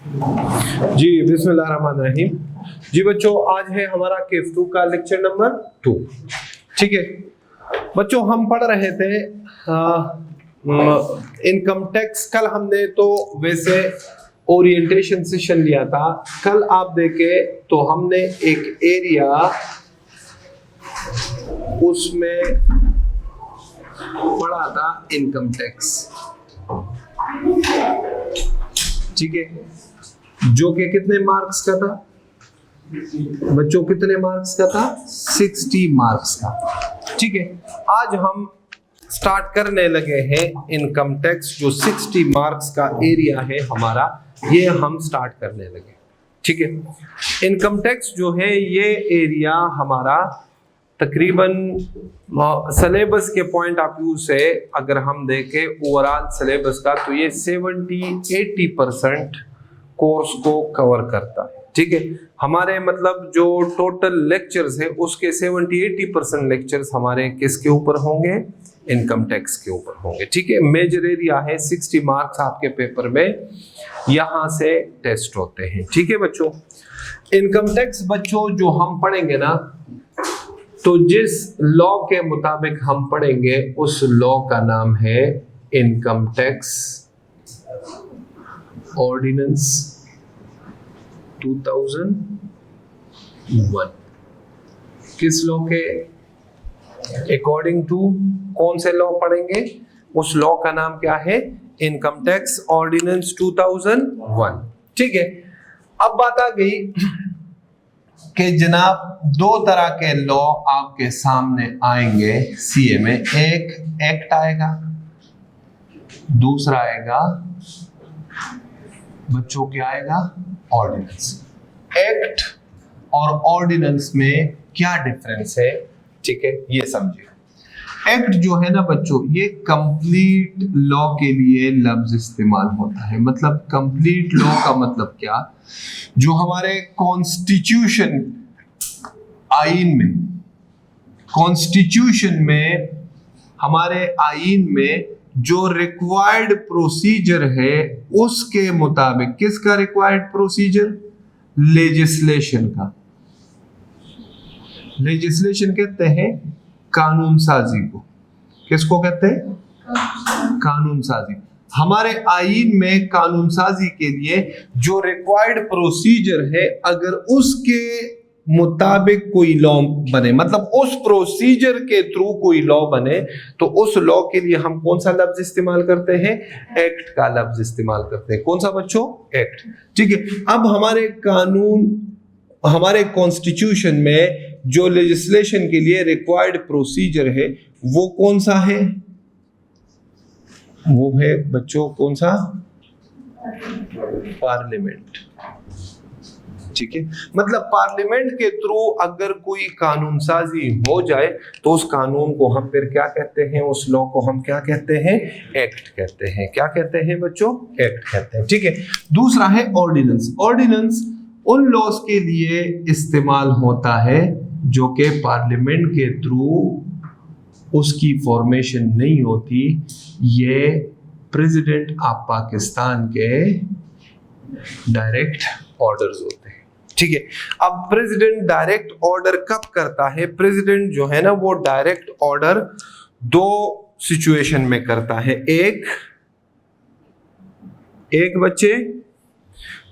जी बिस्मिल्लाहिर्रहमानिर्रहीम। जी बच्चों, आज है हमारा केफ 2 का लेक्चर नंबर 2। ठीक है बच्चों, हम पढ़ रहे थे इनकम टैक्स। कल हमने तो वैसे ओरिएंटेशन सेशन लिया था। कल आप देखे तो हमने एक एरिया उसमें पढ़ा था इनकम टैक्स। ठीक है, जो कि कितने मार्क्स का था बच्चों? कितने मार्क्स का था? 60 मार्क्स का। ठीक है, आज हम स्टार्ट करने लगे हैं इनकम टैक्स। जो 60 मार्क्स का एरिया है हमारा, ये हम स्टार्ट करने लगे। ठीक है, इनकम टैक्स जो है ये एरिया हमारा तकरीबन सिलेबस के पॉइंट ऑफ व्यू से अगर हम देखें ओवरऑल सिलेबस का, तो ये 70-80% कोर्स को कवर करता है। ठीक है, हमारे मतलब जो टोटल लेक्चर्स है उसके 70-80% लेक्चर्स हमारे किसके ऊपर होंगे? इनकम टैक्स के ऊपर होंगे। ठीक है, मेजर एरिया है, 60 मार्क्स आपके पेपर में यहां से टेस्ट होते हैं। ठीक है बच्चों, इनकम टैक्स बच्चों जो हम पढ़ेंगे ना, तो जिस लॉ के मुताबिक हम पढ़ेंगे उस लॉ का नाम है इनकम टैक्स ऑर्डिनेंस 2001। किस लॉ के अकॉर्डिंग टू कौन से लॉ पढ़ेंगे? उस लॉ का नाम क्या है? Income tax ordinance 2001। ठीक है, अब बात आ गई कि जनाब दो तरह के लॉ आपके सामने आएंगे सीए में। एक एक्ट आएगा, दूसरा आएगा बच्चों क्या आएगा? ऑर्डिनेंस। एक्ट और ऑर्डिनेंस में क्या डिफरेंस है? ठीक है, ये समझिए। एक्ट जो है ना बच्चों, ये कंप्लीट लॉ के लिए लफ्ज इस्तेमाल होता है। मतलब कंप्लीट लॉ का मतलब क्या? जो हमारे कॉन्स्टिट्यूशन आईन में, कॉन्स्टिट्यूशन में, हमारे आईन में जो रिक्वायर्ड प्रोसीजर है उसके मुताबिक। किसका रिक्वायर्ड प्रोसीजर? लेजिस्लेशन का। लेजिस्लेशन कहते हैं कानून साजी को। किसको कहते हैं? कानून साजी। हमारे आईन में कानून साजी के लिए जो रिक्वायर्ड प्रोसीजर है, अगर उसके मुताबिक कोई लॉ बने, मतलब उस प्रोसीजर के थ्रू कोई लॉ बने, तो उस लॉ के लिए हम कौन सा लफ्ज इस्तेमाल करते हैं? एक्ट का लफ्ज इस्तेमाल करते हैं। कौन सा बच्चों? एक्ट। ठीक है, अब हमारे कानून, हमारे कॉन्स्टिट्यूशन में जो लेजिस्लेशन के लिए रिक्वायर्ड प्रोसीजर है वो कौन सा है? वो है बच्चों कौन सा? पार्लियामेंट। ठीक है, मतलब पार्लियामेंट के थ्रू अगर कोई कानून साजी हो जाए तो उस कानून को हम फिर क्या कहते हैं? उस लॉ को हम क्या कहते हैं? एक्ट कहते हैं। क्या कहते हैं बच्चों? एक्ट कहते हैं। ठीक है, दूसरा है ऑर्डिनेंस। ऑर्डिनेंस उन लॉज के लिए इस्तेमाल होता है जो कि पार्लियामेंट के थ्रू उसकी फॉर्मेशन नहीं होती। ये प्रेसिडेंट ऑफ पाकिस्तान के डायरेक्ट ऑर्डर्स होते हैं। ठीक है, अब प्रेसिडेंट डायरेक्ट ऑर्डर कब करता है? प्रेसिडेंट जो है ना वो डायरेक्ट ऑर्डर दो सिचुएशन में करता है। एक बच्चे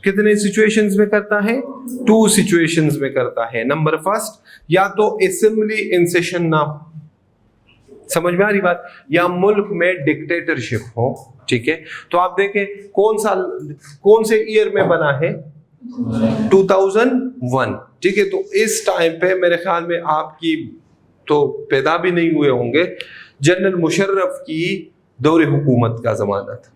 कितने सिचुएशंस में करता है? 2 सिचुएशंस में करता है। नंबर फर्स्ट, या तो असेंबली इन सेशन ना हो, समझ में आ रही बात, या मुल्क में डिक्टेटरशिप हो। ठीक है, तो आप देखें कौन से ईयर में बना है? 2001। ठीक है, तो इस टाइम पे मेरे ख्याल में आपकी तो पैदा भी नहीं हुए होंगे। जनरल मुशर्रफ की दौरे हुकूमत का जमाना था।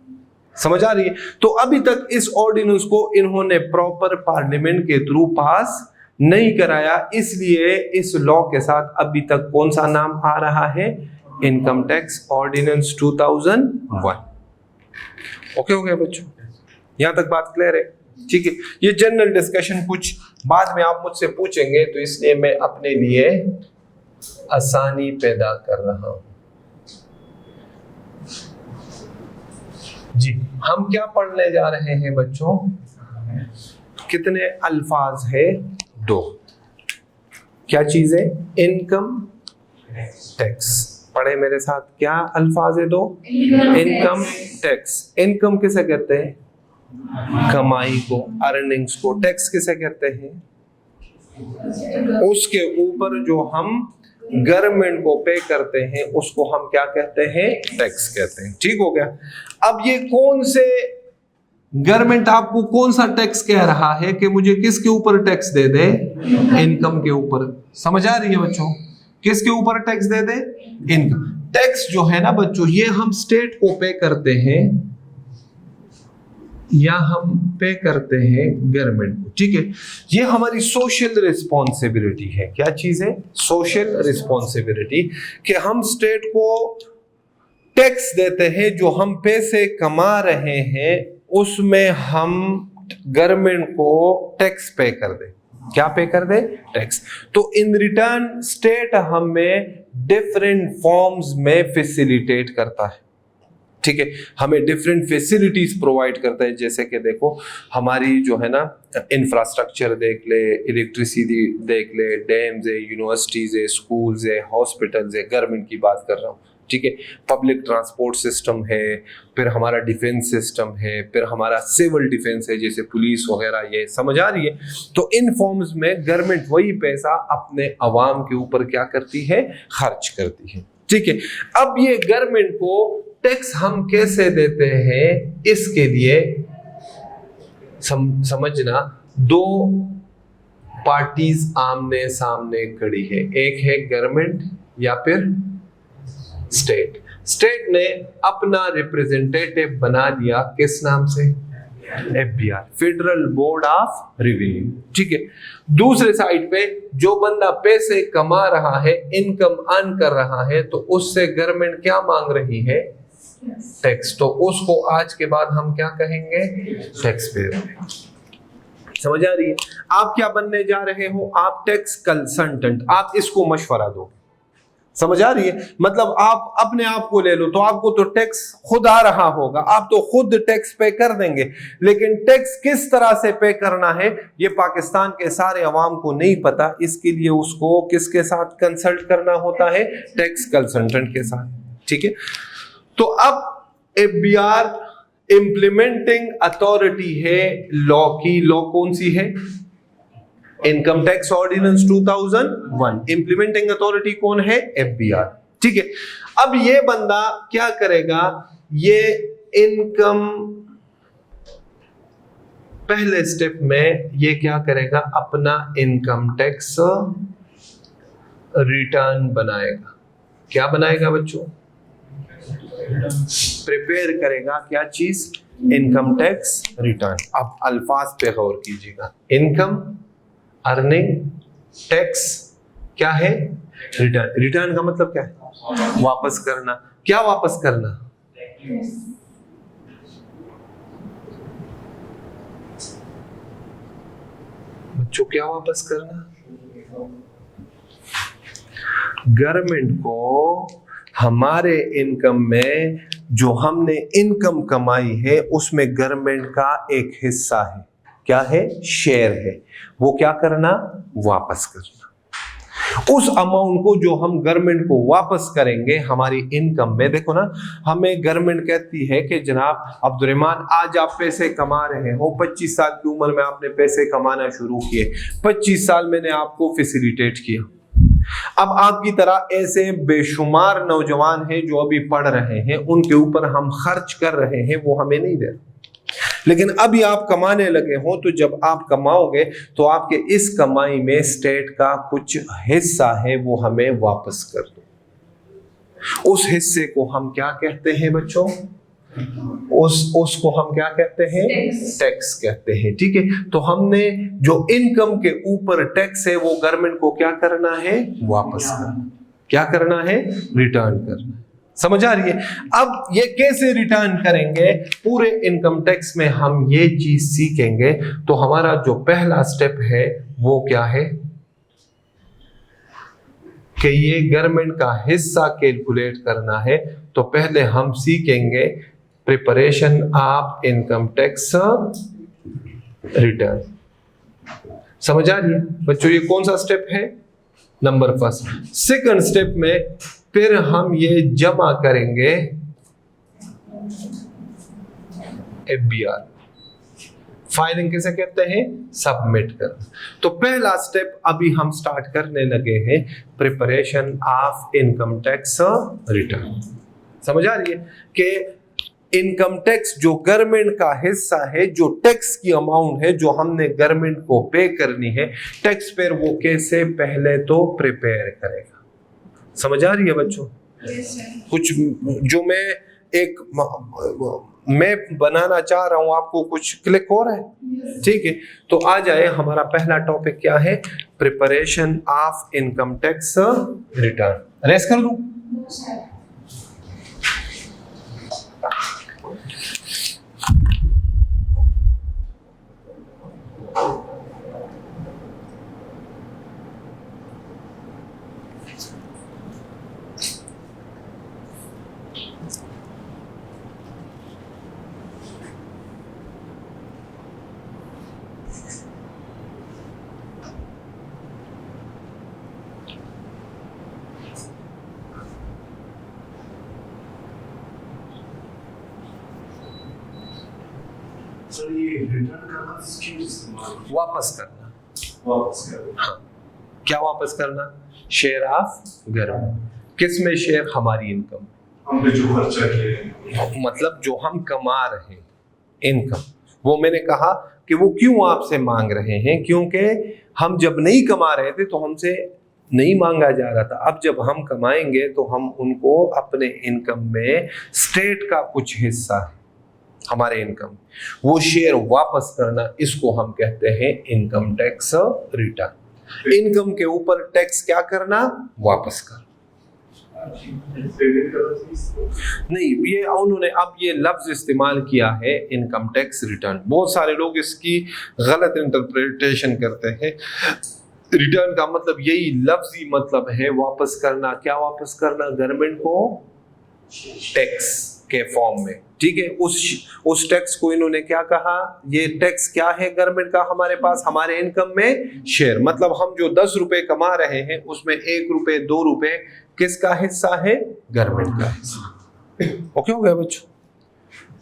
समझ आ रही है? तो अभी तक इस ऑर्डिनेंस को इन्होंने प्रॉपर पार्लियामेंट के थ्रू पास नहीं कराया, इसलिए इस लॉ के साथ अभी तक कौन सा नाम आ रहा है? Income tax ordinance 2001। ओके हो गया बच्चों, यहां तक बात क्लियर है? ठीक है, ये जनरल डिस्कशन कुछ बाद में आप मुझसे पूछेंगे, तो इसलिए मैं अपने लिए आसानी पैदा कर रहा हूं। जी, हम क्या पढ़ने जा रहे हैं बच्चों? कितने अल्फाज है? 2। क्या चीज है? Income tax. पढ़े मेरे साथ, क्या अल्फाज है? 2। Income tax. इनकम किसे कहते हैं? कमाई को, अर्निंग्स को। टैक्स किसे कहते हैं? उसके ऊपर जो हम गवर्नमेंट को पे करते हैं उसको हम क्या कहते हैं? टैक्स कहते हैं। ठीक हो गया। अब ये कौन से गवर्नमेंट आपको कौन सा टैक्स कह रहा है कि मुझे किसके ऊपर टैक्स दे दे? इनकम के ऊपर। समझ आ रही है बच्चों? किसके ऊपर टैक्स दे दे? इनकम टैक्स जो है ना बच्चों, ये हम स्टेट को पे करते हैं या हम पे करते हैं गवर्नमेंट को। ठीक है, ये हमारी सोशल रिस्पॉन्सिबिलिटी है। क्या चीज है? सोशल रिस्पॉन्सिबिलिटी, कि हम स्टेट को टैक्स देते हैं। जो हम पैसे कमा रहे हैं उसमें हम गवर्नमेंट को टैक्स पे कर दे। क्या पे कर दे? टैक्स। तो इन रिटर्न स्टेट हमें डिफरेंट फॉर्म्स में फैसिलिटेट करता है। ठीक है, हमें डिफरेंट फैसिलिटीज प्रोवाइड करता है। जैसे कि देखो, हमारी जो है ना इंफ्रास्ट्रक्चर देख ले, इलेक्ट्रिसिटी देख ले, डैम्स है, यूनिवर्सिटीज है, स्कूल्स है, हॉस्पिटल्स है, गवर्नमेंट की बात कर रहा हूँ। ठीक है, पब्लिक ट्रांसपोर्ट सिस्टम है, फिर हमारा डिफेंस सिस्टम है, फिर हमारा सिविल डिफेंस है जैसे पुलिस वगैरह। ये समझ आ रही है? तो इन फॉर्म्स में गवर्नमेंट वही पैसा अपने अवाम के ऊपर क्या करती है? खर्च करती है। ठीक है, अब ये गवर्नमेंट को टैक्स हम कैसे देते हैं, इसके लिए समझना, 2 पार्टीज आमने सामने खड़ी है। एक है गवर्नमेंट या फिर स्टेट। स्टेट ने अपना रिप्रेजेंटेटिव बना दिया, किस नाम से? FBR, federal board of revenue. ठीक है, दूसरे साइड पे जो बंदा पैसे कमा रहा है, इनकम अर्न कर रहा है, तो उससे गवर्नमेंट क्या मांग रही है? टैक्स। तो उसको आज के बाद हम क्या कहेंगे? Tax payer. समझ आ रही है? आप क्या बनने जा रहे हो? आप टैक्स कंसल्टेंट। आप इसको मशवरा दो। समझ आ रही है? मतलब आप अपने आप को ले लो, तो आपको तो टैक्स खुद आ रहा होगा, आप तो खुद टैक्स पे कर देंगे। लेकिन टैक्स किस तरह से पे करना है ये पाकिस्तान के सारे अवाम को नहीं पता। इसके लिए उसको किसके साथ कंसल्ट करना होता है? टैक्स कंसल्टेंट के साथ। ठीक है, तो अब FBR इंप्लीमेंटिंग अथॉरिटी है लॉ की। लॉ कौन सी है? Income tax ordinance 2001। Implementing authority कौन है? FBR। ठीक है, अब ये बंदा क्या करेगा? ये इनकम पहले स्टेप में ये क्या करेगा? अपना इनकम टैक्स रिटर्न बनाएगा। क्या बनाएगा बच्चों? प्रिपेयर करेगा। क्या चीज? Income tax return. अब अल्फाज पे गौर कीजिएगा। इनकम, अर्निंग, टैक्स, क्या है? रिटर्न। रिटर्न का मतलब क्या है? वापस करना। क्या वापस करना? बच्चों, क्या वापस करना? गवर्नमेंट को हमारे इनकम में जो हमने इनकम कमाई है उसमें गवर्नमेंट का एक हिस्सा है। क्या है? शेयर है। वो क्या करना? वापस करना। उस अमाउंट को जो हम गवर्नमेंट को वापस करेंगे हमारी इनकम में, देखो ना, हमें गवर्नमेंट कहती है कि जनाब अब्दुर्रहमान, आज आप पैसे कमा रहे हो, 25 साल की उम्र में आपने पैसे कमाना शुरू किए, 25 साल मैंने आपको फैसिलिटेट किया। अब आपकी तरह ऐसे बेशुमार नौजवान हैं जो अभी पढ़ रहे हैं, उनके ऊपर हम खर्च कर रहे हैं, वो हमें नहीं दे रहे। लेकिन अभी आप कमाने लगे हो, तो जब आप कमाओगे तो आपके इस कमाई में स्टेट का कुछ हिस्सा है, वो हमें वापस कर दो। उस हिस्से को हम क्या कहते हैं बच्चों? उसको हम क्या कहते हैं? टैक्स कहते हैं। ठीक है, तो हमने जो इनकम के ऊपर टैक्स है वो गवर्नमेंट को क्या करना है? वापस करना। क्या करना है? रिटर्न करना। समझ आ रही है? अब ये कैसे रिटर्न करेंगे? पूरे इनकम टैक्स में हम ये चीज सीखेंगे। तो हमारा जो पहला स्टेप है वो क्या है कि ये गवर्नमेंट का हिस्सा कैलकुलेट करना है। तो पहले हम सीखेंगे preparation of income tax return. समझ आ रही है बच्चों? ये कौन सा स्टेप है? Number first. सेकंड स्टेप में फिर हम ये जमा करेंगे FBR। फाइलिंग किसे कहते हैं? सबमिट कर। तो पहला स्टेप अभी हम स्टार्ट करने लगे हैं, preparation of income tax return. समझ आ रही है कि इनकम टैक्स जो गवर्नमेंट का हिस्सा है, जो टैक्स की अमाउंट है जो हमने गवर्नमेंट को पे करनी है, टैक्स पेयर वो कैसे पहले तो प्रिपेयर करेगा। समझ आ रही है बच्चों? कुछ जो मैं एक मैप बनाना चाह रहा हूं, आपको कुछ क्लिक हो रहा है? ठीक है, तो आ जाए। हमारा पहला टॉपिक क्या है? Preparation of income tax return. रेस कर दूं? सर ये रिटर्न करना क्यों इस्तेमाल? वापस करना। वापस करना। हाँ, क्या वापस करना? Share of government. किस में शेयर? हमारी इनकम। हमने जो खर्चा किया, मतलब जो हम कमा रहे हैं इनकम, वो मैंने कहा कि वो क्यों आपसे मांग रहे हैं? क्योंकि हम जब नहीं कमा रहे थे तो हमसे नहीं मांगा जा रहा था। अब जब हम कमाएंगे तो हम उनको अपने इनकम में स्टेट का कुछ हिस्सा है हमारे इनकम, वो शेयर वापस करना, इसको हम कहते हैं इनकम टैक्स रिटर्न। इनकम के ऊपर टैक्स क्या करना? वापस करना। नहीं, ये उन्होंने अब ये लफ्ज इस्तेमाल किया है इनकम टैक्स रिटर्न। बहुत सारे लोग इसकी गलत इंटरप्रिटेशन करते हैं। रिटर्न का मतलब यही लफ्जी मतलब है वापस करना। क्या वापस करना? गवर्नमेंट को टैक्स के फॉर्म में। ठीक है, उस टैक्स को इन्होंने क्या कहा? ये टैक्स क्या है गवर्नमेंट का हमारे पास? हमारे इनकम में शेयर। मतलब हम जो 10 रुपए कमा रहे हैं उसमें 1 रुपए 2 रुपए किसका हिस्सा है? गवर्नमेंट का हिस्सा। ओके हो गया बच्चों?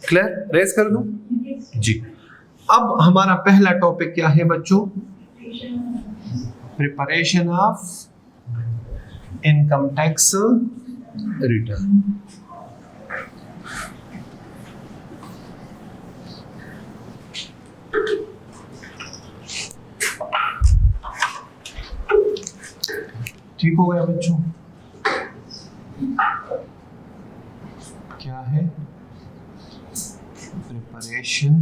क्लियर? रेस कर दूं? जी। अब हमारा पहला टॉपिक क्या है बच्चों? Preparation of income tax return. ठीक हो गया बच्चों? क्या है? Preparation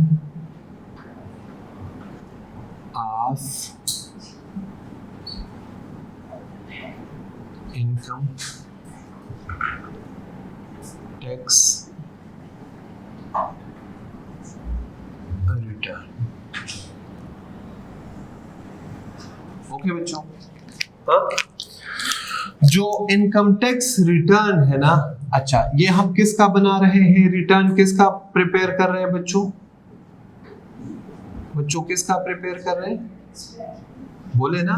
of income tax return. Okay बच्चों? हाँ, जो इनकम टैक्स रिटर्न है ना, अच्छा, ये हम किसका बना रहे हैं? रिटर्न किसका प्रिपेयर कर रहे हैं बच्चों? बच्चों किसका प्रिपेयर कर रहे हैं? बोले ना,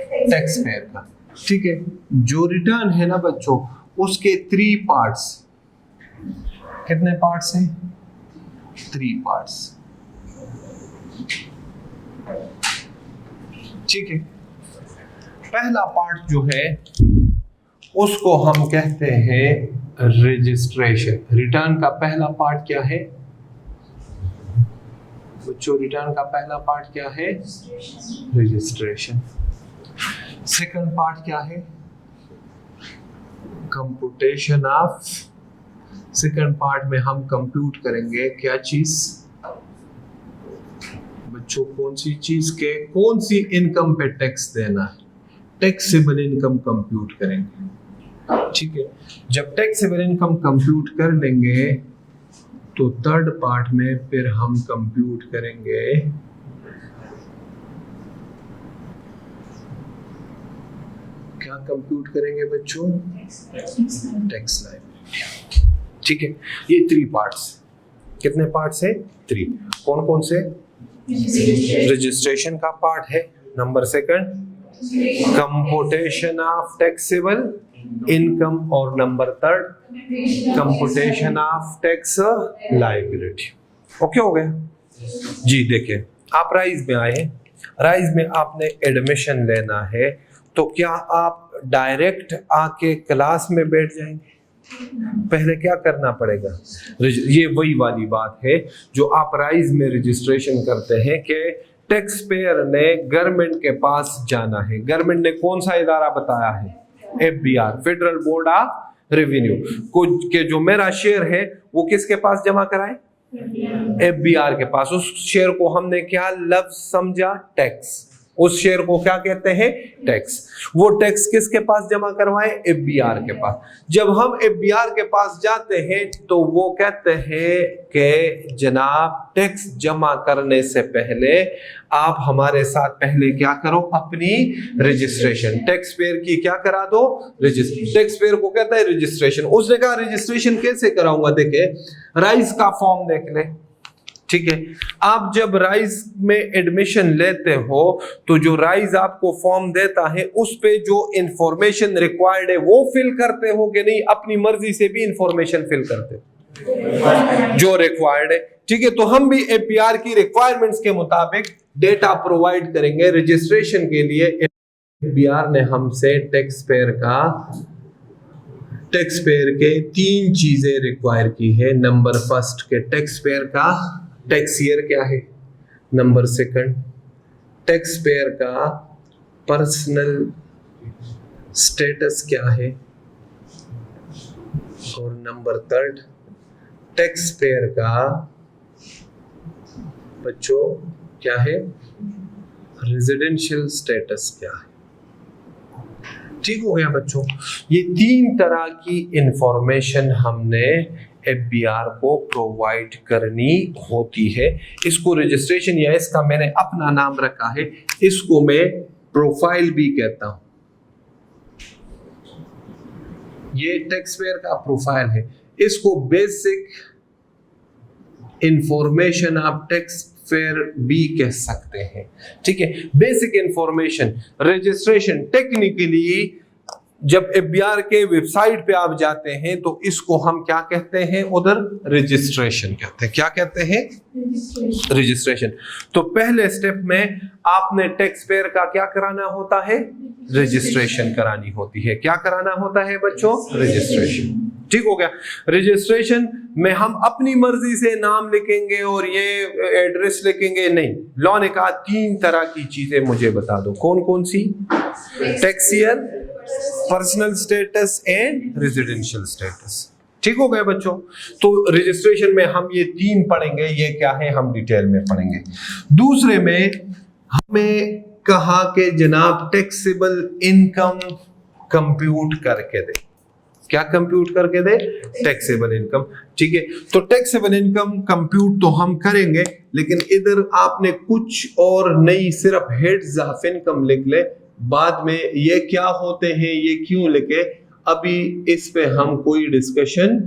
टैक्स पेयर का। ठीक है, जो रिटर्न है ना बच्चों, उसके 3 पार्ट्स। कितने पार्ट्स हैं? 3 पार्ट्स। ठीक है, पहला पार्ट जो है उसको हम कहते हैं रजिस्ट्रेशन। रिटर्न का पहला पार्ट क्या है बच्चों? रिटर्न का पहला पार्ट क्या है? रजिस्ट्रेशन। सेकंड पार्ट क्या है? Computation of. सेकंड पार्ट में हम कंप्यूट करेंगे क्या चीज बच्चों? कौन सी चीज के कौन सी इनकम पे टैक्स देना है? टैक्सेबल इनकम कंप्यूट करेंगे। ठीक है, जब टैक्सेबल इनकम कंप्यूट कर लेंगे तो थर्ड पार्ट में फिर हम कंप्यूट करेंगे क्या कंप्यूट करेंगे बच्चों? Tax liability. ठीक है, ये 3 पार्ट्स। कितने पार्ट्स है? 3। कौन कौन से? रजिस्ट्रेशन का पार्ट है। Number second computation of taxable income, और number third computation of tax liability. Okay हो गया जी। देखिए आप राइज में आए हैं, राइज में आपने एडमिशन लेना है, तो क्या आप डायरेक्ट आके क्लास में बैठ जाएंगे? पहले क्या करना पड़ेगा? ये वही वाली बात है जो आप राइज में रजिस्ट्रेशन करते हैं कि टैक्स पेयर ने गवर्नमेंट के पास जाना है। गवर्नमेंट ने कौन सा इदारा बताया है? FBR, federal board of revenue को, के जो मेरा शेयर है वो किसके पास जमा कराए? FBR के पास। उस शेयर को हमने क्या लफ्ज समझा? टैक्स। उस शेयर को क्या कहते हैं? टैक्स। वो टैक्स किसके पास जमा करवाए? FBR के पास। जब हम FBR के पास जाते हैं तो वो कहते हैं कि जनाब टैक्स जमा करने से पहले आप हमारे साथ पहले क्या करो? अपनी रजिस्ट्रेशन। टैक्स पेयर की क्या करा दो? रजिस्ट्रेशन। टैक्स पेयर को कहता है रजिस्ट्रेशन। उसने कहा रजिस्ट्रेशन कैसे कराऊंगा? देखे राइज का फॉर्म देख ले, ठीक है। आप जब राइज में एडमिशन लेते हो तो जो राइज आपको फॉर्म देता है उस पे जो इंफॉर्मेशन रिक्वायर्ड है वो फिल करते हो कि नहीं? अपनी मर्जी से भी इंफॉर्मेशन फिल करते हो जो रिक्वायर्ड है, ठीक है। तो हम भी FBR की रिक्वायरमेंट्स के मुताबिक डेटा प्रोवाइड करेंगे। रजिस्ट्रेशन के लिए FBR ने हमसे टैक्स पेयर के 3 चीजें रिक्वायर की है। नंबर फर्स्ट के टैक्स पेयर का टैक्स ईयर क्या है? नंबर सेकंड टैक्स पेयर का पर्सनल स्टेटस क्या है? और नंबर थर्ड टैक्स पेयर का बच्चों क्या है? रेजिडेंशियल स्टेटस क्या है? ठीक हो गया बच्चों। ये 3 तरह की इंफॉर्मेशन हमने FBR को प्रोवाइड करनी होती है। इसको रजिस्ट्रेशन या इसका मैंने अपना नाम रखा है, इसको मैं प्रोफाइल भी कहता हूं। ये टैक्स पेयर का प्रोफाइल है। इसको बेसिक इंफॉर्मेशन आप टैक्स पेयर भी कह सकते हैं, ठीक है। बेसिक इंफॉर्मेशन रजिस्ट्रेशन टेक्निकली जब FBR के वेबसाइट पे आप जाते हैं तो इसको हम क्या कहते हैं? उधर रजिस्ट्रेशन कहते हैं। क्या कहते हैं? रजिस्ट्रेशन। तो पहले स्टेप में आपने टैक्स पेयर का क्या कराना होता है? रजिस्ट्रेशन करानी होती है। क्या कराना होता है बच्चों? रजिस्ट्रेशन। ठीक हो गया। रजिस्ट्रेशन में हम अपनी मर्जी से नाम लिखेंगे और ये एड्रेस लिखेंगे नहीं। लॉ ने कहा 3 तरह की चीजें मुझे बता दो। कौन कौन सी? Tax year, personal status and residential status. ठीक हो गया बच्चों। तो रजिस्ट्रेशन में हम ये 3 पढ़ेंगे। ये क्या है हम डिटेल में पढ़ेंगे। दूसरे में हमें कहा कि जनाब टैक्सेबल इनकम कंप्यूट करके दे। क्या कंप्यूट करके दे? Taxable income. ठीक है। तो टैक्सेबल इनकम कंप्यूट तो हम करेंगे, लेकिन इधर आपने कुछ और नहीं, सिर्फ हेड्स ऑफ इनकम लिख ले। बाद में ये क्या होते हैं, ये क्यों लिखे, अभी इस पे हम कोई डिस्कशन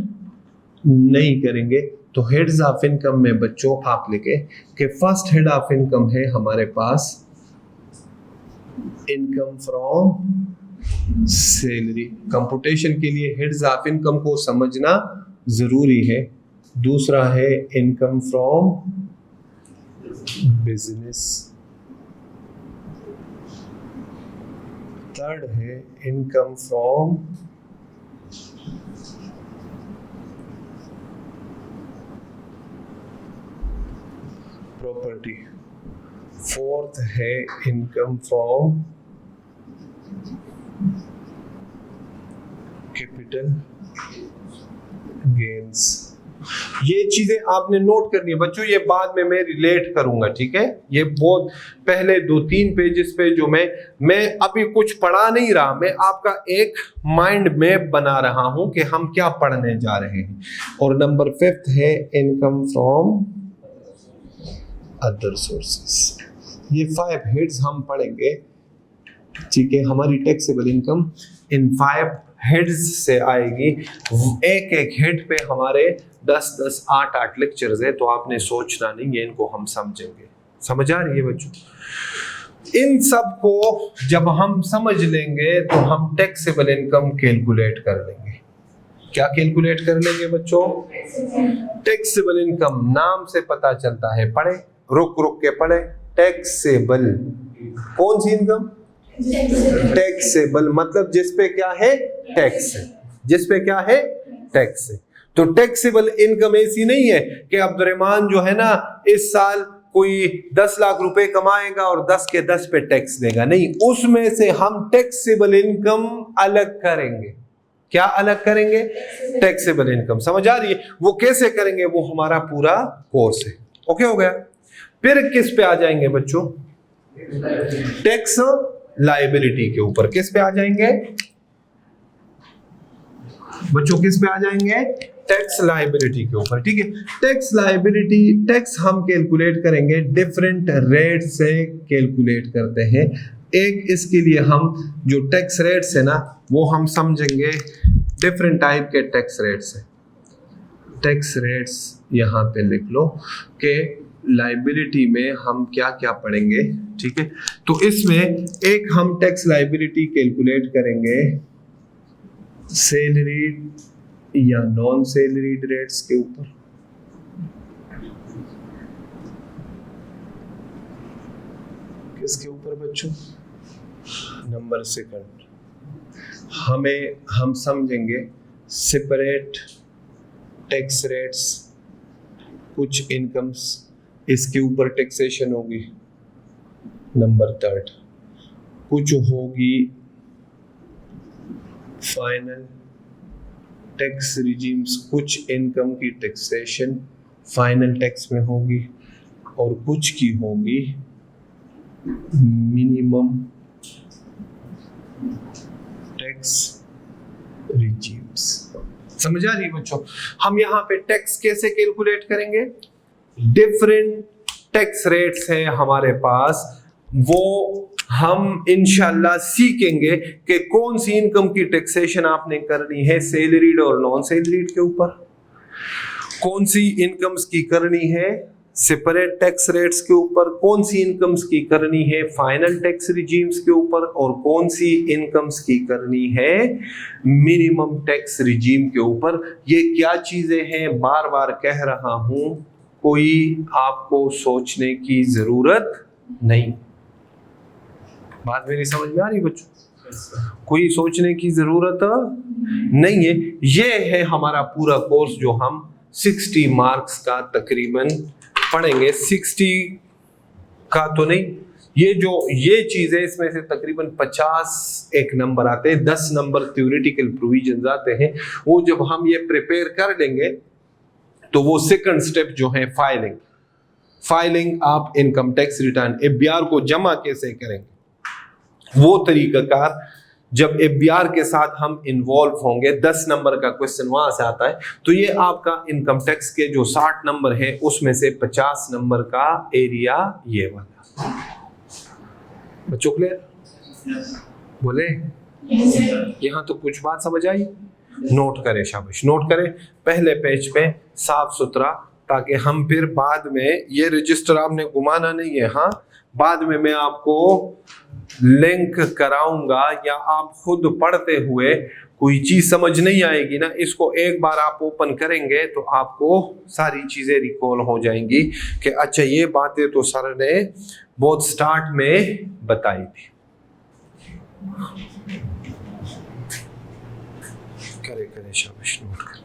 नहीं करेंगे। तो हेड्स ऑफ इनकम में बच्चों आप लिखे कि फर्स्ट हेड ऑफ इनकम है हमारे पास इनकम फ्रॉम सैलरी। कंप्यूटेशन के लिए हेड्स ऑफ इनकम को समझना जरूरी है। दूसरा है इनकम फ्रॉम बिजनेस। थर्ड है इनकम फ्रॉम प्रॉपर्टी। फोर्थ है इनकम फ्रॉम कैपिटल गेन्स। ये चीजें आपने नोट करनी है बच्चों। ये बाद में मैं रिलेट करूंगा, ठीक है। ये बहुत पहले 2-3 पेजेस पे जो मैं अभी कुछ पढ़ा नहीं रहा, मैं आपका एक माइंड मैप बना रहा हूं कि हम क्या पढ़ने जा रहे हैं। और नंबर 5 है इनकम फ्रॉम अदर सोर्सेस। ये 5 हेड्स हम पढ़ेंगे, ठीक है। हमारी टैक्सेबल इनकम इन 5 हेड्स से आएगी। एक एक हेड पे हमारे 10-10, 8-8 लेक्चर्स है, तो आपने सोचना नहीं है, इनको हम समझेंगे। समझ आ रही है बच्चों? इन सब को जब हम समझ लेंगे तो हम टैक्सेबल इनकम कैलकुलेट कर लेंगे। क्या कैलकुलेट कर लेंगे बच्चों? Taxable income. नाम से पता चलता है, पढ़े, रुक रुक के पढ़े। टैक्सेबल, कौन सी इनकम? टैक्सेबल, मतलब जिसपे क्या है? टैक्स है। जिसपे क्या है? टैक्स है। तो टैक्सेबल इनकम ऐसी नहीं है कि अब्दुर्रहमान जो है ना इस साल कोई 10 लाख रुपए कमाएगा और 10 के 10 पे टैक्स देगा, नहीं, उसमें से हम टैक्सेबल इनकम अलग करेंगे। क्या अलग करेंगे? Taxable income. समझ आ रही है? वो कैसे करेंगे वो हमारा पूरा कोर्स है। ओके हो गया? फिर किस पे आ जाएंगे बच्चों? टैक्स लायबिलिटी के ऊपर। किस पे आ जाएंगे बच्चों? किस पे आ जाएंगे? टैक्स लायबिलिटी के ऊपर। ठीक है, टैक्स लायबिलिटी, टैक्स हम कैलकुलेट करेंगे डिफरेंट रेट से कैलकुलेट करते हैं। एक इसके लिए हम जो टैक्स रेट्स है ना वो हम समझेंगे डिफरेंट टाइप के टैक्स रेट्स है। टैक्स रेट्स यहाँ पे लिख लो कि लायबिलिटी में हम क्या क्या पढ़ेंगे। ठीक है, तो इसमें एक हम टैक्स लायबिलिटी कैलकुलेट करेंगे सैलरीड या नॉन सैलरीड रेट्स के ऊपर। किसके ऊपर बच्चों? Number second. हम समझेंगे सेपरेट टैक्स रेट्स, कुछ इनकम्स इसके ऊपर टैक्सेशन होगी। नंबर थर्ड, कुछ होगी फाइनल टैक्स रिजीम्स, कुछ इनकम की टैक्सेशन फाइनल टैक्स में होगी और कुछ की होगी मिनिमम टैक्स रिजीम्स। समझ आ रही है बच्चों? हम यहाँ पे टैक्स कैसे कैलकुलेट करेंगे? डिफरेंट टैक्स रेट्स है हमारे पास, वो हम इंशाल्लाह सीखेंगे कि कौन सी इनकम की टैक्सेशन आपने करनी है सैलरीड और नॉन सैलरीड के ऊपर, कौन सी इनकम्स की करनी है सेपरेट टैक्स रेट्स के ऊपर, कौन सी इनकम्स की करनी है फाइनल टैक्स रिजीम्स के ऊपर और कौन सी इनकम्स की करनी है मिनिमम टैक्स रिजीम के ऊपर। ये क्या चीजें हैं बार बार कह रहा हूं, कोई आपको सोचने की जरूरत नहीं। बात मेरी समझ में आ रही बच्चों? कोई सोचने की जरूरत नहीं है। ये है हमारा पूरा कोर्स जो हम 60 मार्क्स का तकरीबन पढ़ेंगे। 60 का तो नहीं, ये चीजें इसमें से तकरीबन 50 एक नंबर आते हैं, 10 नंबर थ्योरेटिकल प्रोविजन आते हैं। वो जब हम ये प्रिपेयर कर लेंगे तो वो सेकंड स्टेप जो है फाइलिंग आप इनकम टैक्स रिटर्न एफबीआर को जमा कैसे करेंगे, वो तरीकाकार जब एफबीआर के साथ हम इन्वॉल्व होंगे, 10 नंबर का क्वेश्चन वहां से आता है, तो ये आपका इनकम टैक्स के जो 60 नंबर है उसमें से 50 नंबर का एरिया ये वाला। बच्चों क्लियर? बोले यहाँ तो कुछ बात समझ आई? नोट करें, शाबाश, नोट करें पहले पेज पे साफ सुथरा, ताकि हम फिर बाद में ये रजिस्टर आपने घुमाना नहीं है। हाँ, बाद में मैं आपको लिंक कराऊंगा या आप खुद पढ़ते हुए कोई चीज समझ नहीं आएगी ना, इसको एक बार आप ओपन करेंगे तो आपको सारी चीजें रिकॉल हो जाएंगी कि अच्छा ये बातें तो सर ने बहुत स्टार्ट में बताई थी। करे शाबाश, नोट कर।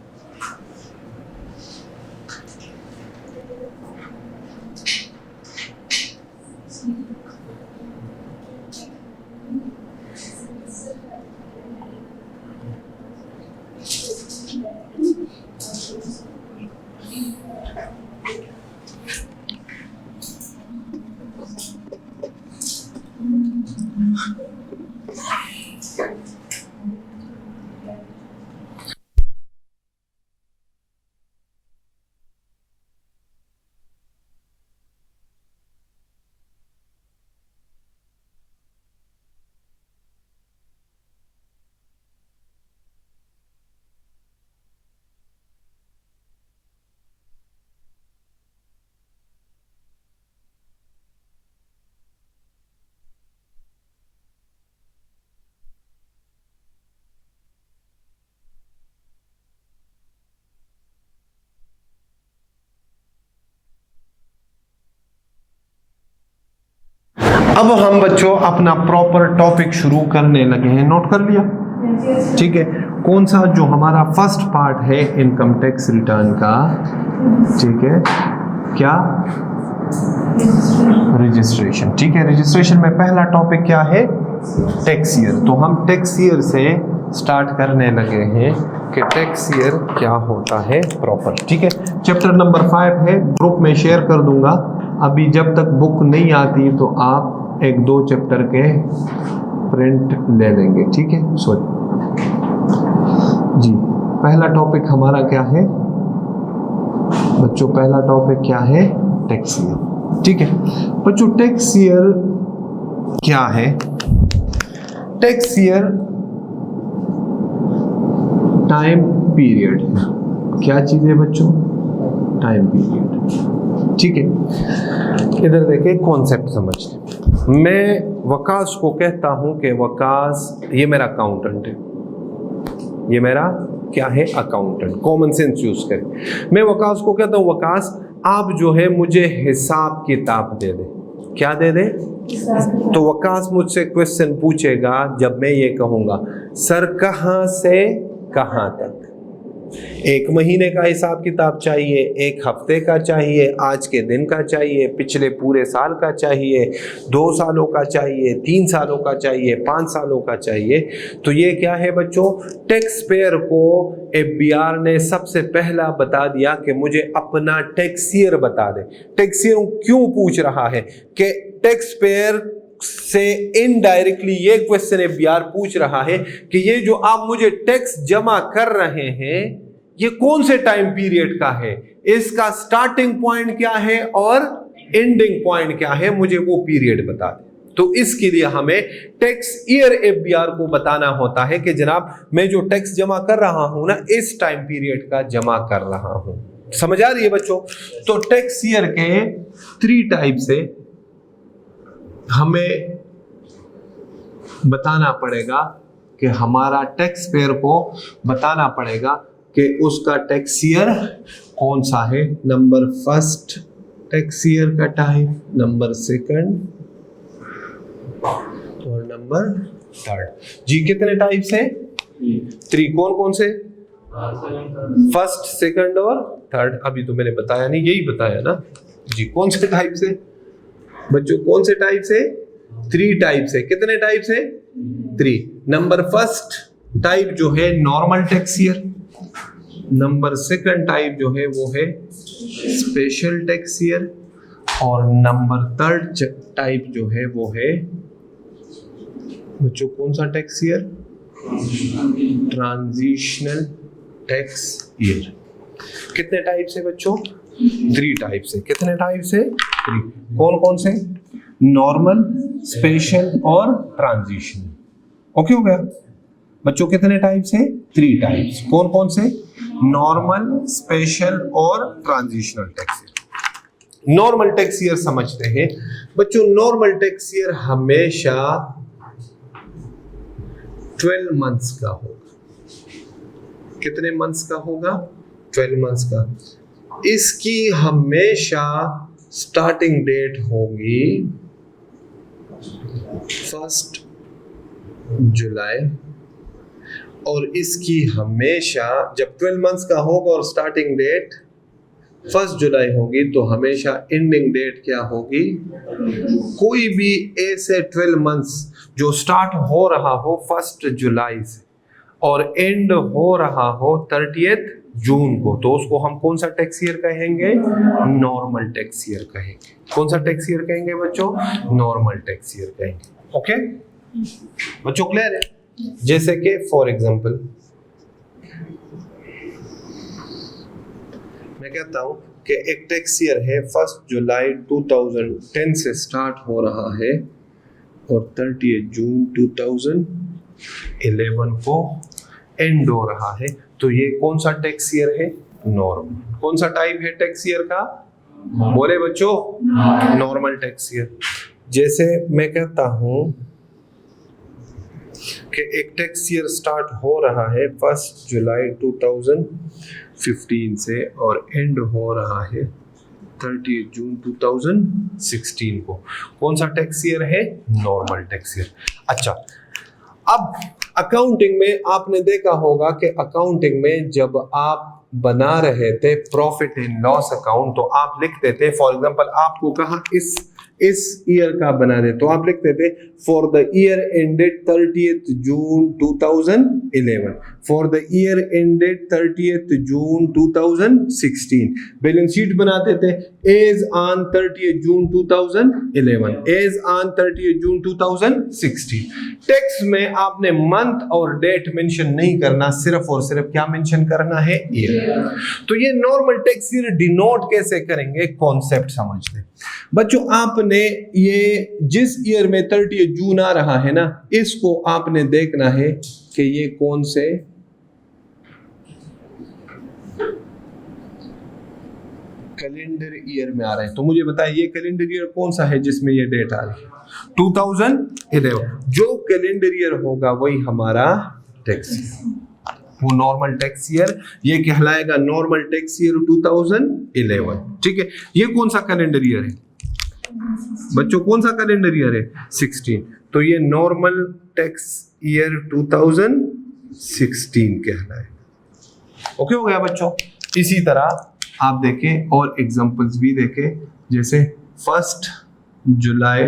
अब हम बच्चों अपना प्रॉपर टॉपिक शुरू करने लगे हैं। नोट कर लिया? ठीक है। कौन सा? जो हमारा फर्स्ट पार्ट है इनकम टैक्स रिटर्न का। ठीक है, क्या? रजिस्ट्रेशन। ठीक है, रजिस्ट्रेशन में पहला टॉपिक क्या है? Tax year. तो हम टैक्स ईयर से स्टार्ट करने लगे हैं कि टैक्स ईयर क्या होता है प्रॉपर। ठीक है, चैप्टर नंबर 5 है, ग्रुप में शेयर कर दूंगा। अभी जब तक बुक नहीं आती तो आप 1-2 चैप्टर के प्रिंट ले लेंगे। ठीक है, सॉरी जी। पहला टॉपिक हमारा क्या है बच्चों? पहला टॉपिक क्या है? Tax year. ठीक है बच्चों, टैक्स ईयर क्या है? टैक्स ईयर टाइम पीरियड है। क्या चीज है बच्चों? Time period. ठीक है, इधर देखिए, कॉन्सेप्ट समझ लें। मैं वकास को कहता हूं कि वकास, ये मेरा अकाउंटेंट है, ये मेरा क्या है? अकाउंटेंट। कॉमन सेंस यूज करें। मैं वकास को कहता हूं, वकास आप जो है मुझे हिसाब किताब दे दे। क्या दे दे? तो वकास मुझसे क्वेश्चन पूछेगा जब मैं ये कहूंगा, सर कहां से कहां तक? 1 महीने का हिसाब किताब चाहिए, 1 हफ्ते का चाहिए, आज के दिन का चाहिए, पिछले पूरे साल का चाहिए, 2 सालों का चाहिए, 3 सालों का चाहिए, 5 सालों का चाहिए। तो ये क्या है बच्चों? टैक्स पेयर को एफबीआर ने सबसे पहला बता दिया कि मुझे अपना टैक्स ईयर बता दे। टैक्स ईयर क्यों पूछ रहा है? कि टैक्स पेयर से इनडायरेक्टली ये क्वेश्चन एफबीआर पूछ रहा है कि ये जो आप मुझे टैक्स जमा कर रहे हैं ये कौन से टाइम पीरियड का है, इसका स्टार्टिंग पॉइंट क्या है और एंडिंग पॉइंट क्या है, मुझे वो पीरियड बता दें। तो इसके लिए हमें टैक्स ईयर एफबीआर को बताना होता है कि जनाब मैं जो टैक्स जमा कर रहा हूं ना, इस टाइम पीरियड का जमा कर रहा हूं। समझ आ रही है बच्चों? तो टैक्स ईयर के 3 टाइप से हमें बताना पड़ेगा कि हमारा टैक्स पेयर को बताना पड़ेगा कि उसका टैक्स ईयर कौन सा है। नंबर फर्स्ट टैक्स ईयर का टाइम, नंबर सेकंड और नंबर थर्ड। जी कितने टाइप से? 3। कौन कौन से? फर्स्ट, सेकंड और थर्ड। अभी तो मैंने बताया नहीं, यही बताया ना जी। कौन से टाइप से बच्चों? कौन से टाइप से? 3 टाइप से। कितने टाइप से? 3। नंबर फर्स्ट टाइप जो है normal tax year, number second type जो है वो है स्पेशल टैक्स ईयर, और नंबर थर्ड टाइप जो है वो है बच्चों कौन सा tax year? Transitional tax year. कितने टाइप से बच्चों? 3 टाइप से। कितने टाइप से? 3। कौन कौन से? नॉर्मल, स्पेशल और ट्रांजिशनल। ओके हो गया बच्चों? कितने टाइप से? 3 टाइप्स। कौन कौन से? नॉर्मल, स्पेशल और transitional tax year. Normal tax year समझते हैं बच्चों। नॉर्मल टैक्स ईयर हमेशा 12 मंथ्स का होगा। कितने मंथ्स का होगा? 12 मंथ्स का। इसकी हमेशा स्टार्टिंग डेट होगी 1 जुलाई, और इसकी हमेशा जब 12 मंथ्स का होगा और स्टार्टिंग डेट 1 जुलाई होगी तो हमेशा एंडिंग डेट क्या होगी? कोई भी ऐसे 12 मंथ्स जो स्टार्ट हो रहा हो 1 जुलाई से और एंड हो रहा हो 30 जून को, तो उसको हम कौन सा टैक्स ईयर कहेंगे? नॉर्मल टैक्स ईयर कहेंगे। कौन सा टैक्स ईयर कहेंगे बच्चों? नॉर्मल टैक्स ईयर कहेंगे। ओके बच्चों, क्लियर है? जैसे कि फॉर एग्जांपल मैं कहता हूं कि एक टैक्स ईयर है 1 जुलाई 2010 से स्टार्ट हो रहा है और 30 जून 2011 को एंड हो रहा है। तो ये कौन सा टैक्स ईयर है? नॉर्मल। कौन सा टाइप है टैक्स ईयर का? बोले बच्चों, नॉर्मल टैक्स ईयर। जैसे मैं कहता हूं कि एक टैक्स ईयर स्टार्ट हो रहा है 1 जुलाई 2015 से और एंड हो रहा है 30 जून 2016 को। कौन सा टैक्स ईयर है? Normal tax year. अच्छा, अब अकाउंटिंग में आपने देखा होगा कि अकाउंटिंग में जब आप बना रहे थे प्रॉफिट एंड लॉस अकाउंट तो आप लिखते थे, फॉर एग्जांपल आपको कहा इस ईयर का बना दे तो आप लिखते थे for the year ended 30th June 2011, for the year ended 30th June 2016। Balance sheet बनाते थे as on 30th June 2011, as on 30th June 2016। Tax में आपने मंथ और डेट मेंशन नहीं करना, सिर्फ और सिर्फ क्या मेंशन करना है? ईयर। तो ये नॉर्मल टैक्स ईयर डिनोट कैसे करेंगे, कॉन्सेप्ट समझ लें बच्चों। आपने ये जिस ईयर में 30 जून आ रहा है ना, इसको आपने देखना है कि ये कौन से कैलेंडर ईयर में आ रहा है। तो मुझे बताएं ये कैलेंडर ईयर कौन सा है जिसमें ये डेट आ रही है? 2011। जो कैलेंडर ईयर होगा वही हमारा टैक्स ईयर, वो नॉर्मल टैक्स ईयर, ये कहलाएगा नॉर्मल टैक्स ईयर 2011। ठीक है, ये कौन सा कैलेंडर ईयर है बच्चों? कौन सा कैलेंडर ईयर है? 16। तो ये नॉर्मल टैक्स ईयर 2016 कहलाएगा। ओके हो गया बच्चों। इसी तरह आप देखें और एग्जांपल्स भी देखें, जैसे 1 जुलाई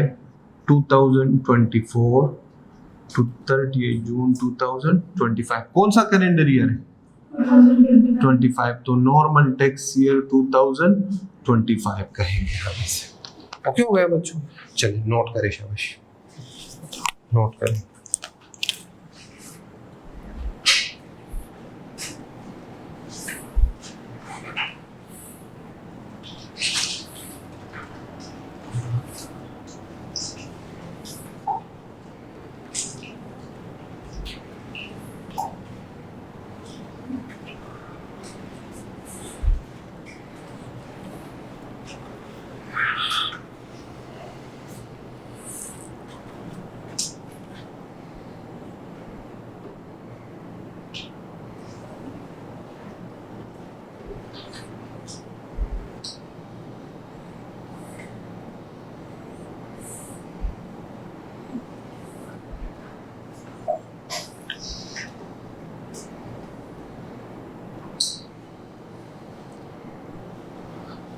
2024 टू 30 जून 2025। कौन सा कैलेंडर ईयर है? 25। तो नॉर्मल टैक्स ईयर 2025 कहेंगे हम इसे। ओके हो गया बच्चों। चलिए नोट करें, शाबाश नोट करें।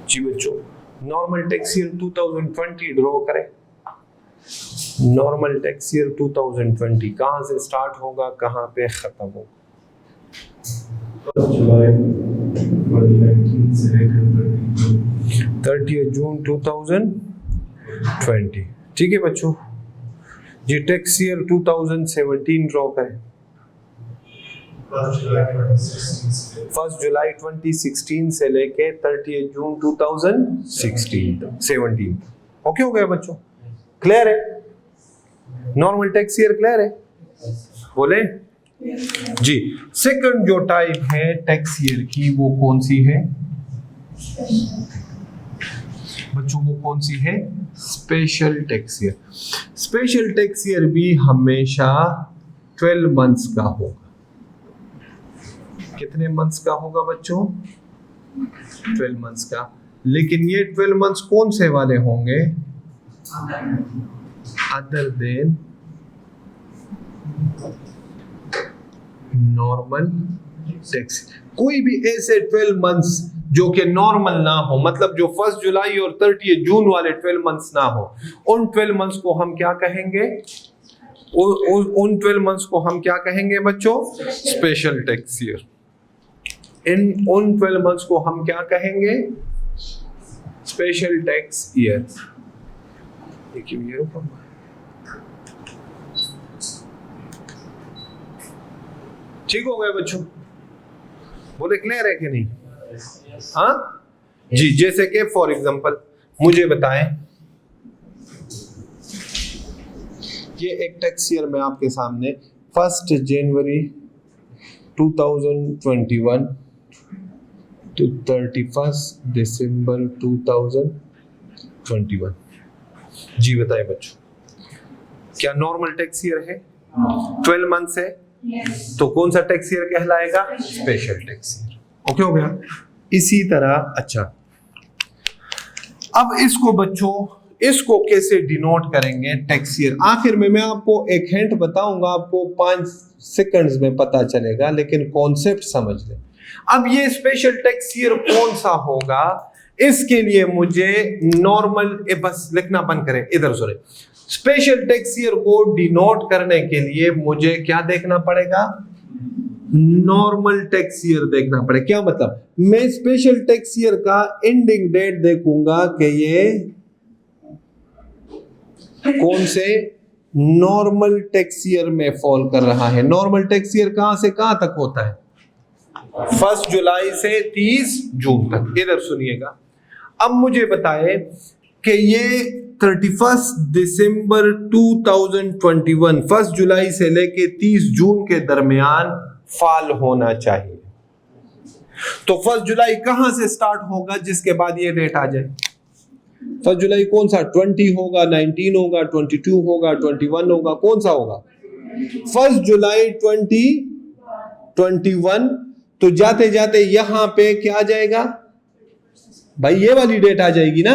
जी बच्चों, नॉर्मल टैक्स ईयर 2020 ड्रॉ करें। नॉर्मल टैक्स ईयर 2020 कहां से स्टार्ट होगा, कहां पे खत्म होगा? जुलाई 2019 से लेकर 30 जून 2020। ठीक है बच्चों जी। टैक्स ईयर 2017 ड्रॉ करें। 1 जुलाई 2016 से लेके 30 जून 2017। ओके हो गया बच्चों, क्लियर है? नॉर्मल टैक्स ईयर क्लियर है? बोले जी। सेकंड जो टाइप है टैक्स ईयर की वो कौन सी है बच्चों? वो कौन सी है? Special tax year. Special tax year भी हमेशा 12 मंथ्स का होगा। कितने मंथ्स का होगा बच्चों? 12 मंथ्स का। लेकिन ये 12 मंथ्स कौन से वाले होंगे? Other than normal tax. कोई भी ऐसे 12 मंथ्स जो कि नॉर्मल ना हो, मतलब जो 1 जुलाई और 30 जून वाले 12 मंथ्स ना हो, उन 12 मंथ्स को हम क्या कहेंगे? उन 12 मंथ्स को हम क्या कहेंगे बच्चों? Special tax year. उन 12 मंथ्स को हम क्या कहेंगे? Special tax year. देखिए ये रुको, ठीक हो गया बच्चों? बोले क्लियर है कि नहीं? हाँ जी। जैसे कि फॉर एग्जांपल मुझे बताएं, ये एक टैक्स ईयर में आपके सामने 1 जनवरी 2021 to 31 दिसंबर 2021। जी बताएं बच्चों, क्या नॉर्मल टैक्स ईयर है? 12 मंथ्स है। तो कौन सा टैक्स ईयर कहलाएगा? Special tax year. ओके हो गया। इसी तरह अच्छा अब इसको बच्चों, इसको कैसे डिनोट करेंगे टैक्स ईयर। आखिर में मैं आपको एक हिंट बताऊंगा, आपको 5 सेकंड्स में पता चलेगा, लेकिन कॉन्सेप्ट समझ लें। अब ये स्पेशल टैक्स ईयर कौन सा होगा, इसके लिए मुझे नॉर्मल, बस लिखना बंद करें, इधर सुने। स्पेशल टैक्स ईयर को डिनोट करने के लिए मुझे क्या देखना पड़ेगा, नॉर्मल टैक्स ईयर देखना पड़ेगा। क्या मतलब, मैं स्पेशल टैक्स ईयर का एंडिंग डेट देखूंगा कि ये कौन से नॉर्मल टैक्स ईयर में फॉल कर रहा है। नॉर्मल टैक्स ईयर कहां से कहां तक होता है, 1 जुलाई से 30 जून तक। इधर सुनिएगा, अब मुझे बताएं कि ये 31 दिसंबर 2021 1 जुलाई से लेके 30 जून के दरमियान फॉल होना चाहिए। तो 1 जुलाई कहां से स्टार्ट होगा जिसके बाद ये डेट आ जाए। 1 जुलाई कौन सा, 20 होगा, 19 होगा, 22 होगा, 21 होगा, कौन सा होगा, 1 जुलाई 2021। तो जाते जाते यहां पे क्या आ जाएगा भाई, ये वाली डेट आ जाएगी ना।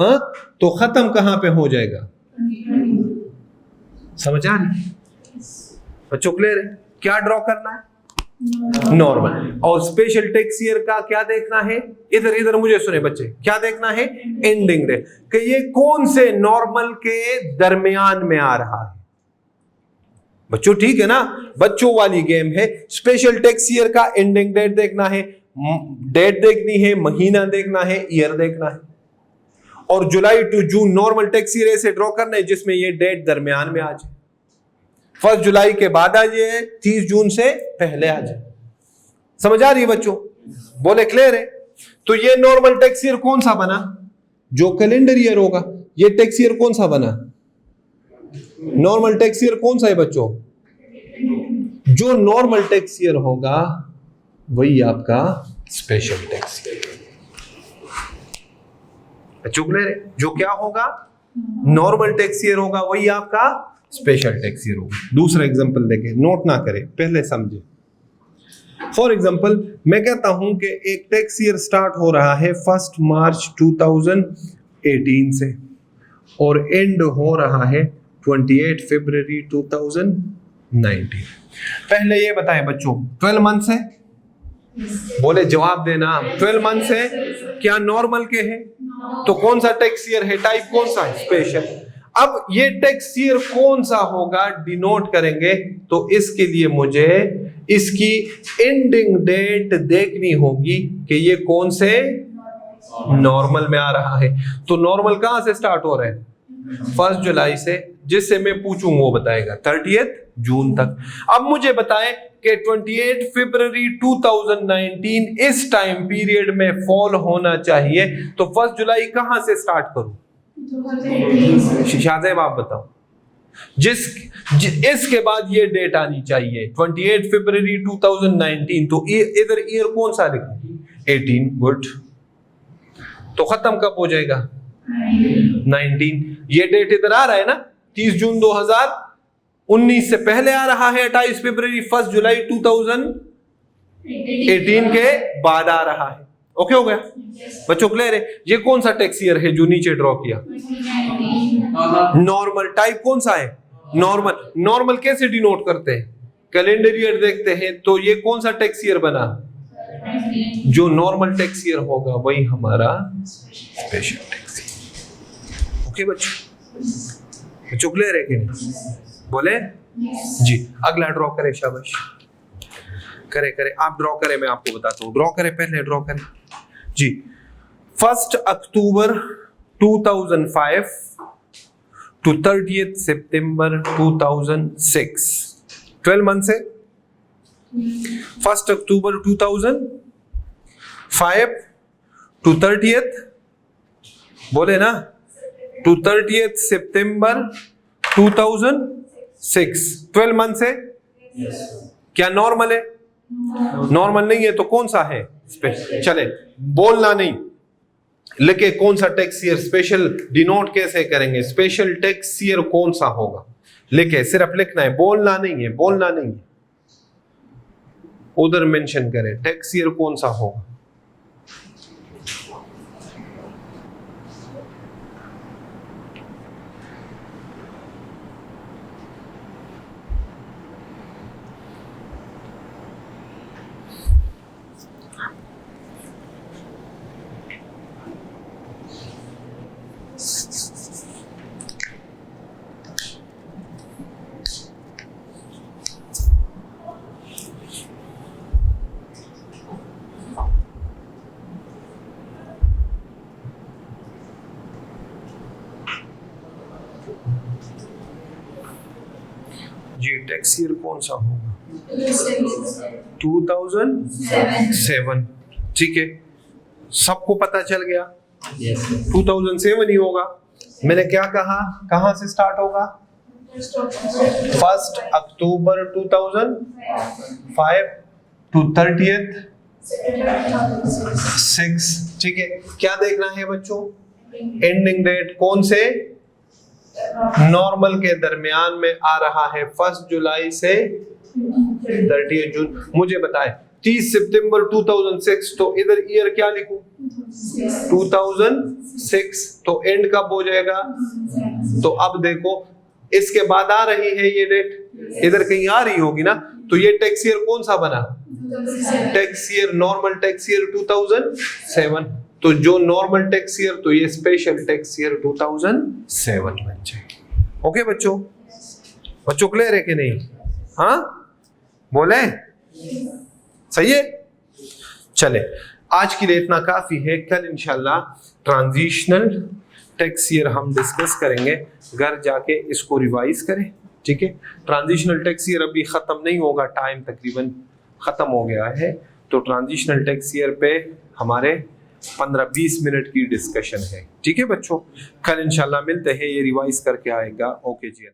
हाँ, तो खत्म कहां पे हो जाएगा, समझ आ रही बच्चों, क्लियर है। क्या ड्रॉ करना है, नॉर्मल। और स्पेशल टैक्स ईयर का क्या देखना है, इधर इधर मुझे सुने बच्चे, क्या देखना है, एंडिंग डेट, कि ये कौन से नॉर्मल के दरमियान में आ रहा है। बच्चों ठीक है ना, बच्चों वाली गेम है। स्पेशल टैक्स ईयर का एंडिंग डेट देखना है, डेट देखनी है, महीना देखना है, ईयर देखना है। और जुलाई टू जून नॉर्मल टैक्स ईयर ऐसे ड्रॉ करना है जिसमें ये डेट दरमियान में आ जाए। 1 जुलाई के बाद आ जाए, 30 जून से पहले आ जाए। समझ आ रही है बच्चों, बोले क्लियर है। तो ये नॉर्मल टैक्स ईयर कौन सा बना, जो कैलेंडर ईयर होगा। ये टैक्स ईयर कौन सा बना, नॉर्मल टैक्स ईयर कौन सा है बच्चों, जो नॉर्मल टैक्स ईयर होगा वही आपका स्पेशल टैक्स ईयर। बच्चों क्लियर है, जो क्या होगा, नॉर्मल टैक्स ईयर होगा वही आपका स्पेशल टैक्स ईयर होगा। दूसरा एग्जांपल देखें, नोट ना करें, पहले समझे। फॉर एग्जांपल मैं कहता हूं कि एक टैक्स ईयर स्टार्ट हो रहा है 1 मार्च 2018 से और एंड हो रहा है 28 फरवरी 2019। पहले ये बताएं बच्चों, 12 मंथ्स है, बोले जवाब देना। 12 मंथ्स है, क्या नॉर्मल के हैं, तो कौन सा टैक्स ईयर है, टाइप कौन सा है, स्पेशल। अब ये टैक्स ईयर कौन सा होगा डिनोट करेंगे, तो इसके लिए मुझे इसकी एंडिंग डेट देखनी होगी कि ये कौन से नॉर्मल में आ रहा है। तो नॉर्मल कहां से स्टार्ट हो रहे हैं, 1 जुलाई से, जिससे मैं पूछूं वो बताएगा 30 जून तक। अब मुझे बताएं कि 28 फरवरी 2019 इस टाइम पीरियड में फॉल होना चाहिए, तो 1 जुलाई कहां से स्टार्ट करूं, शाहजेब आप बताओ। इसके बाद ये डेट आनी चाहिए 28 फरवरी 2019, तो इधर ईयर कौन सा लिखा, 18, गुड। तो खत्म कब हो जाएगा, 19। ये डेट इधर आ रहा है ना, 30 जून 2019 से पहले आ रहा है 28 फरवरी, 1 जुलाई 2018 के बाद आ रहा है। ओके हो गया बच्चों, क्लियर है। ये कौन सा टैक्स ईयर है जो नीचे ड्रॉ किया, नॉर्मल। टाइप कौन सा है, नॉर्मल। नॉर्मल कैसे डिनोट करते हैं, कैलेंडर ईयर देखते हैं, तो ये कौन सा टैक्स ईयर बना, जो नॉर्मल टैक्स ईयर होगा वही हमारा स्पेशल टैक्स ईयर। ओके बच्चों, क्लियर है कि नहीं, बोले जी। अगला ड्रॉ करें, शाबाश, करे आप ड्रॉ करें, मैं आपको बताता हूं। ड्रॉ करें, पहले ड्रॉ करें जी। 1 अक्टूबर 2005 टू 30 सितंबर 2006, 12 मंथ्स है। 1 अक्टूबर 2005 टू 30, बोले ना, टू 30 सितंबर 2006, 12 मंथ्स है। क्या नॉर्मल है, नॉर्मल नहीं है तो कौन सा है, स्पेशल। चले, बोलना नहीं, लिखे कौन सा टैक्स ईयर स्पेशल डिनोट कैसे करेंगे, स्पेशल टैक्स ईयर कौन सा होगा, लिखे, सिर्फ लिखना है, बोलना नहीं है, बोलना नहीं है। उधर मेंशन करें टैक्स ईयर कौन सा होगा। ये टैक्स ईयर कौन सा होगा? 2007। ठीक है, सबको पता चल गया 2007 ही होगा। मैंने क्या कहा, कहां से स्टार्ट होगा? 1 अक्टूबर 2005 टू 30th 6। ठीक है, क्या देखना है बच्चों? एंडिंग डेट कौन से नॉर्मल के दरमियान में आ रहा है, 1 जुलाई से 30 जून। मुझे बताए 30 सितंबर 2006, तो इधर ईयर क्या लिखूं? 2006, तो एंड कब हो जाएगा? तो अब देखो इसके बाद आ रही है ये डेट, इधर कहीं आ रही होगी ना, तो ये टैक्स ईयर कौन सा बना? Tax year, normal tax year 2007। तो जो नॉर्मल टैक्स ईयर, तो ये स्पेशल टैक्स ईयर 2007 बन जाएगी। ओके बच्चों, बच्चों क्लियर है कि नहीं? हाँ बोले, सही है। चले, आज के लिए इतना काफी है। कल इंशाल्लाह ट्रांजिशनल टैक्स ईयर हम डिस्कस करेंगे, घर जाके इसको रिवाइज करें। ठीक है, ट्रांजिशनल टैक्स ईयर अभी खत्म नहीं होगा, टाइम तकरीबन खत्म हो गया है, तो ट्रांजिशनल टैक्स ईयर पे हमारे 15-20 मिनट की डिस्कशन है। ठीक है बच्चों, कल इंशाल्लाह मिलते हैं, ये रिवाइज करके आएगा। ओके जी।